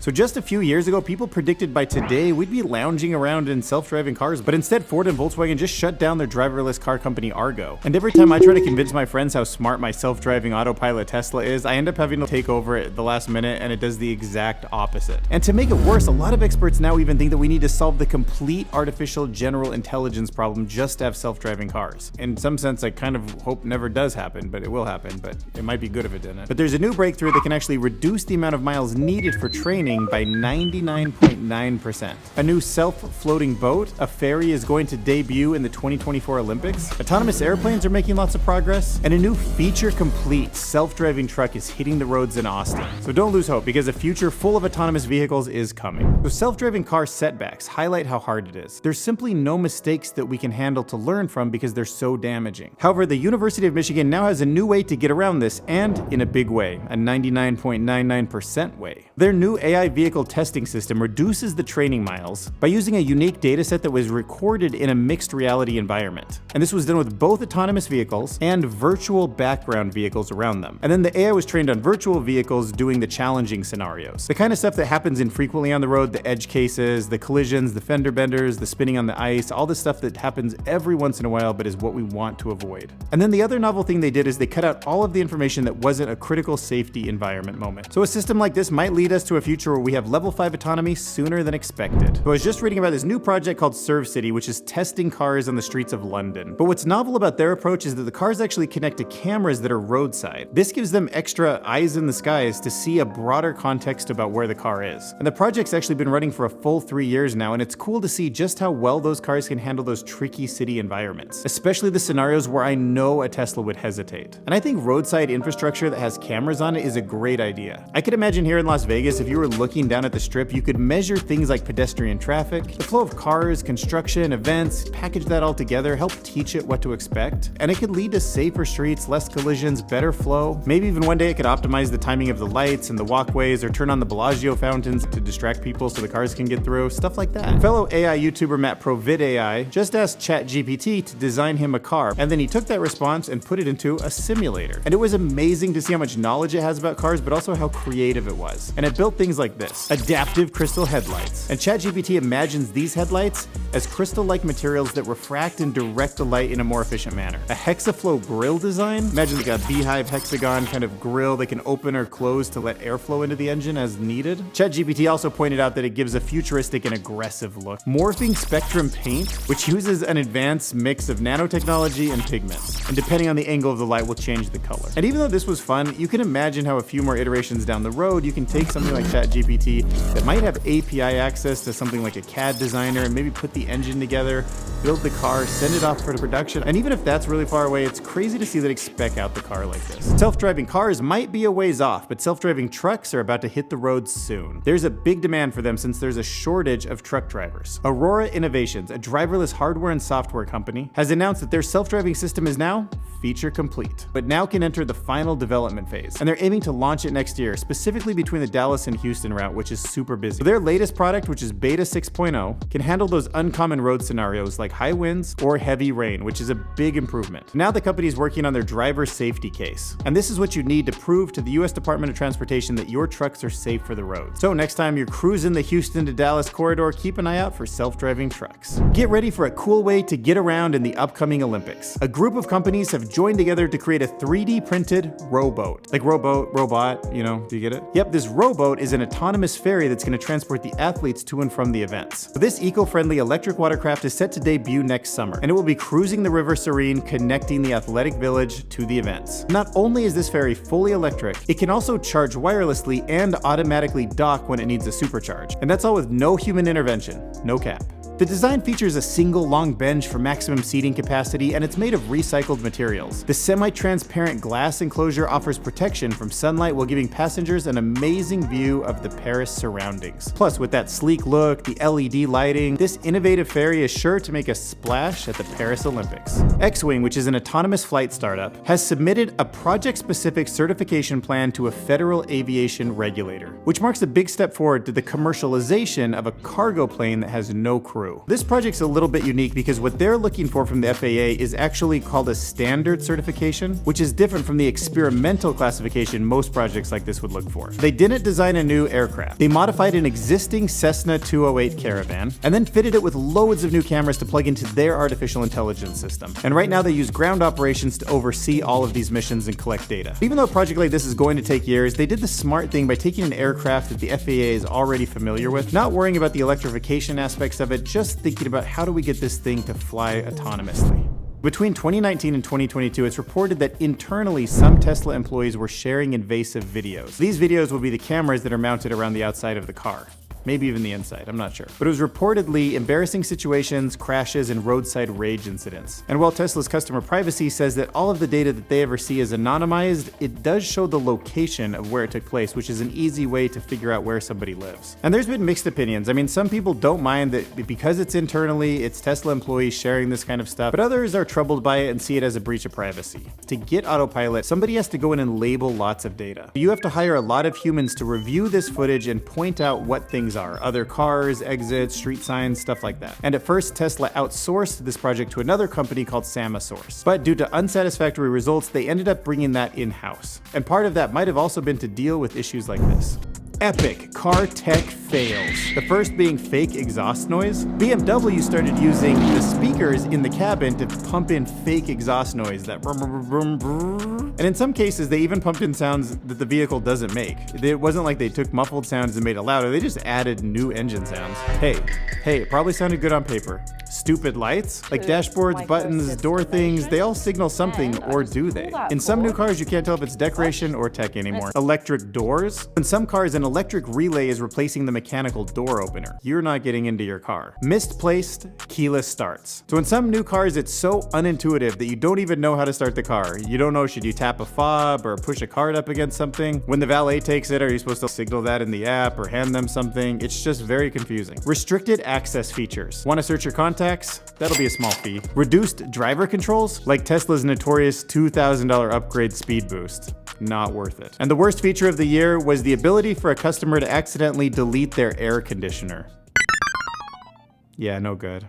So just a few years ago, people predicted by today we'd be lounging around in self-driving cars, but instead Ford and Volkswagen just shut down their driverless car company Argo. And every time I try to convince my friends how smart my self-driving autopilot Tesla is, I end up having to take over at the last minute, and it does the exact opposite. And to make it worse, a lot of experts now even think that we need to solve the complete artificial general intelligence problem just to have self-driving cars. In some sense, I kind of hope never does happen, but it will happen, but it might be good if it didn't. But there's a new breakthrough that can actually reduce the amount of miles needed for training by 99.9%. A new self-floating boat, a Ferry, is going to debut in the 2024 Olympics. Autonomous airplanes are making lots of progress, and a new feature-complete self-driving truck is hitting the roads in Austin. So don't lose hope, because a future full of autonomous vehicles is coming. So self-driving car setbacks highlight how hard it is. There's simply no mistakes that we can handle to learn from because they're so damaging. However, the University of Michigan now has a new way to get around this, and in a big way, a 99.99% way. Their new AI vehicle testing system reduces the training miles by using a unique dataset that was recorded in a mixed reality environment. And this was done with both autonomous vehicles and virtual background vehicles around them. And then the AI was trained on virtual vehicles doing the challenging scenarios. The kind of stuff that happens infrequently on the road, the edge cases, the collisions, the fender benders, the spinning on the ice, all the stuff that happens every once in a while but is what we want to avoid. And then the other novel thing they did is they cut out all of the information that wasn't a critical safety environment moment. So a system like this might lead us to a future where we have level 5 autonomy sooner than expected. So I was just reading about this new project called Serve City, which is testing cars on the streets of London. But what's novel about their approach is that the cars actually connect to cameras that are roadside. This gives them extra eyes in the skies to see a broader context about where the car is. And the project's actually been running for a full 3 years now, and it's cool to see just how well those cars can handle those tricky city environments, especially the scenarios where I know a Tesla would hesitate. And I think roadside infrastructure that has cameras on it is a great idea. I could imagine here in Las Vegas, if you were looking down at the strip, you could measure things like pedestrian traffic, the flow of cars, construction, events, package that all together, help teach it what to expect, and it could lead to safer streets, less collisions, better flow. Maybe even one day it could optimize the timing of the lights and the walkways, or turn on the Bellagio fountains to distract people so the cars can get through, stuff like that. Fellow AI YouTuber Matt Provid AI just asked ChatGPT to design him a car, and then he took that response and put it into a simulator. And it was amazing to see how much knowledge it has about cars, but also how creative it was. And it built things like this: adaptive crystal headlights. And ChatGPT imagines these headlights as crystal-like materials that refract and direct the light in a more efficient manner. A hexaflow grille design. Imagine like a beehive hexagon kind of grille that can open or close to let airflow into the engine as needed. ChatGPT also pointed out that it gives a futuristic and aggressive look. Morphing spectrum paint, which uses an advanced mix of nanotechnology and pigments. And depending on the angle of the light will change the color. And even though this was fun, you can imagine how a few more iterations down the road, you can take something like ChatGPT that might have API access to something like a CAD designer and maybe put the engine together, build the car, send it off for production. And even if that's really far away, it's crazy to see that it spec out the car like this. Self-driving cars might be a ways off, but self-driving trucks are about to hit the roads soon. There's a big demand for them since there's a shortage of truck drivers. Aurora Innovations, a driverless hardware and software company, has announced that their self-driving system is now feature complete, but now can enter the final development phase. And they're aiming to launch it next year, specifically between the Dallas and Houston route, which is super busy. So their latest product, which is Beta 6.0, can handle those uncommon road scenarios like high winds or heavy rain, which is a big improvement. Now the company is working on their driver safety case. And this is what you need to prove to the US Department of Transportation that your trucks are safe for the road. So next time you're cruising the Houston to Dallas corridor, keep an eye out for self-driving trucks. Get ready for a cool way to get around in the upcoming Olympics. A group of companies have joined together to create a 3D printed rowboat. Like rowboat, robot, you know, do you get it? Yep, this rowboat is an autonomous ferry that's going to transport the athletes to and from the events. So this eco-friendly electric watercraft is set to debut next summer, and it will be cruising the River Serene, connecting the athletic village to the events. Not only is this ferry fully electric, it can also charge wirelessly and automatically dock when it needs a supercharge. And that's all with no human intervention, no cap. The design features a single long bench for maximum seating capacity, and it's made of recycled materials. The semi-transparent glass enclosure offers protection from sunlight while giving passengers an amazing view of the Paris surroundings. Plus, with that sleek look, the LED lighting, this innovative ferry is sure to make a splash at the Paris Olympics. Xwing, which is an autonomous flight startup, has submitted a project-specific certification plan to a federal aviation regulator, which marks a big step forward to the commercialization of a cargo plane that has no crew. through. This project's a little bit unique because what they're looking for from the FAA is actually called a standard certification, which is different from the experimental classification most projects like this would look for. They didn't design a new aircraft. They modified an existing Cessna 208 Caravan and then fitted it with loads of new cameras to plug into their artificial intelligence system. And right now they use ground operations to oversee all of these missions and collect data. Even though a project like this is going to take years, they did the smart thing by taking an aircraft that the FAA is already familiar with, not worrying about the electrification aspects of it, just thinking about how do we get this thing to fly autonomously. Between 2019 and 2022, it's reported that internally some Tesla employees were sharing invasive videos. These videos will be the cameras that are mounted around the outside of the car. Maybe even the inside, I'm not sure. But it was reportedly embarrassing situations, crashes, and roadside rage incidents. And while Tesla's customer privacy says that all of the data that they ever see is anonymized, it does show the location of where it took place, which is an easy way to figure out where somebody lives. And there's been mixed opinions. I mean, some people don't mind that because it's internally, it's Tesla employees sharing this kind of stuff, but others are troubled by it and see it as a breach of privacy. To get autopilot, somebody has to go in and label lots of data. You have to hire a lot of humans to review this footage and point out what things are. Other cars, exits, street signs, stuff like that. And at first, Tesla outsourced this project to another company called Samasource. But due to unsatisfactory results, they ended up bringing that in-house. And part of that might have also been to deal with issues like this. Epic car tech fails. The first being fake exhaust noise. BMW started using the speakers in the cabin to pump in fake exhaust noise, that brum, brum, brum, brum. And in some cases, they even pumped in sounds that the vehicle doesn't make. It wasn't like they took muffled sounds and made it louder, they just added new engine sounds. Hey, it probably sounded good on paper. Stupid lights, like dashboards, buttons, door things, they all signal something, or do they? In some new cars, you can't tell if it's decoration or tech anymore. Electric doors. In some cars, an electric relay is replacing the mechanical door opener. You're not getting into your car. Misplaced keyless starts. So in some new cars, it's so unintuitive that you don't even know how to start the car. You don't know, should you tap a fob or push a card up against something? When the valet takes it, are you supposed to signal that in the app or hand them something? It's just very confusing. Restricted access features. Want to search your contacts? That'll be a small fee. Reduced driver controls, like Tesla's notorious $2,000 upgrade speed boost. Not worth it. And the worst feature of the year was the ability for a customer to accidentally delete their air conditioner. Yeah, no good.